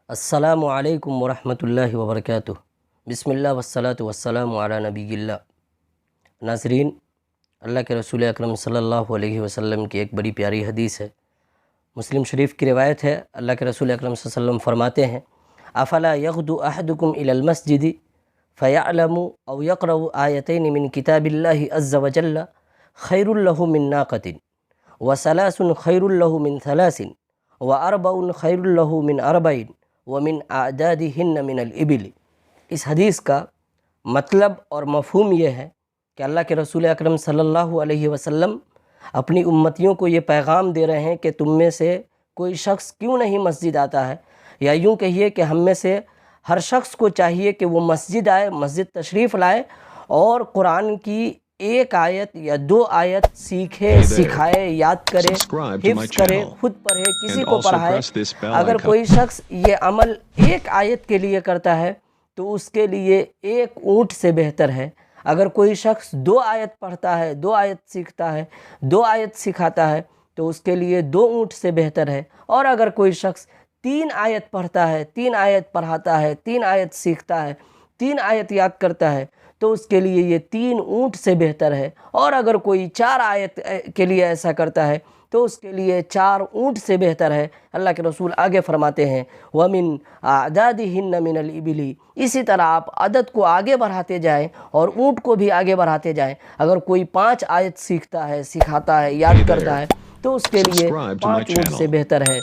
السلام علیکم ورحمۃ اللہ وبرکاتہ۔ بسم اللہ والصلاۃ والسلام علی نبی اللہ۔ ناظرین، اللہ کے رسول اکرم صلی اللہ علیہ وسلم کی ایک بڑی پیاری حدیث ہے، مسلم شریف کی روایت ہے۔ اللہ کے رسول اکرم صلی اللہ علیہ وسلم فرماتے ہیں: افلا یغدو احدکم الی المسجد فیعلم او یقرأ آیتین من کتاب اللہ عز وجل خیر لہ من ناقۃ وثلاث خیر لہ من ثلاث واربع خیر لہ من اربع ومن اعدادہن من الابل۔ اس حدیث کا مطلب اور مفہوم یہ ہے کہ اللہ کے رسول اکرم صلی اللہ علیہ وسلم اپنی امتیوں کو یہ پیغام دے رہے ہیں کہ تم میں سے کوئی شخص کیوں نہیں مسجد آتا ہے، یا یوں کہیے کہ ہم میں سے ہر شخص کو چاہیے کہ وہ مسجد آئے، مسجد تشریف لائے اور قرآن کی ایک آیت یا دو آیت سیکھے، سکھائے، یاد کرے، حفظ کرے، خود پڑھے، کسی کو پڑھائے۔ اگر کوئی شخص یہ عمل ایک آیت کے لیے کرتا ہے تو اس کے لیے ایک اونٹ سے بہتر ہے۔ اگر کوئی شخص دو آیت پڑھتا ہے، دو آیت سیکھتا ہے، دو آیت سکھاتا ہے تو اس کے لیے دو اونٹ سے بہتر ہے۔ اور اگر کوئی شخص تین آیت پڑھتا ہے، تین آیت پڑھاتا ہے، تین آیت سیکھتا ہے، تین آیت یاد کرتا ہے تو اس کے لیے یہ تین اونٹ سے بہتر ہے۔ اور اگر کوئی چار آیت کے لیے ایسا کرتا ہے تو اس کے لیے چار اونٹ سے بہتر ہے۔ اللہ کے رسول آگے فرماتے ہیں: وَمِنْ أَعْدَادِهِنَّ مِنَ الْإِبِلِ۔ اسی طرح آپ عدد کو آگے بڑھاتے جائیں اور اونٹ کو بھی آگے بڑھاتے جائیں۔ اگر کوئی 5 آیت سیکھتا ہے، سکھاتا ہے، یاد کرتا ہے تو اس کے لیے 5 اونٹ سے بہتر ہے۔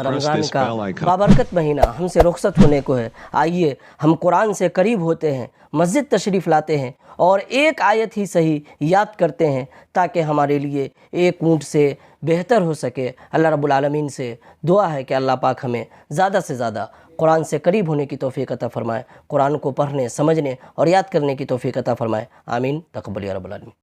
رمضان کا بابرکت مہینہ ہم سے رخصت ہونے کو ہے۔ آئیے ہم قرآن سے قریب ہوتے ہیں، مسجد تشریف لاتے ہیں اور ایک آیت ہی صحیح یاد کرتے ہیں تاکہ ہمارے لیے ایک اونٹ سے بہتر ہو سکے۔ اللہ رب العالمین سے دعا ہے کہ اللہ پاک ہمیں زیادہ سے زیادہ قرآن سے قریب ہونے کی توفیق عطا فرمائے، قرآن کو پڑھنے، سمجھنے اور یاد کرنے کی توفیق عطا فرمائے۔ آمین۔ تقبل یا رب العالمین۔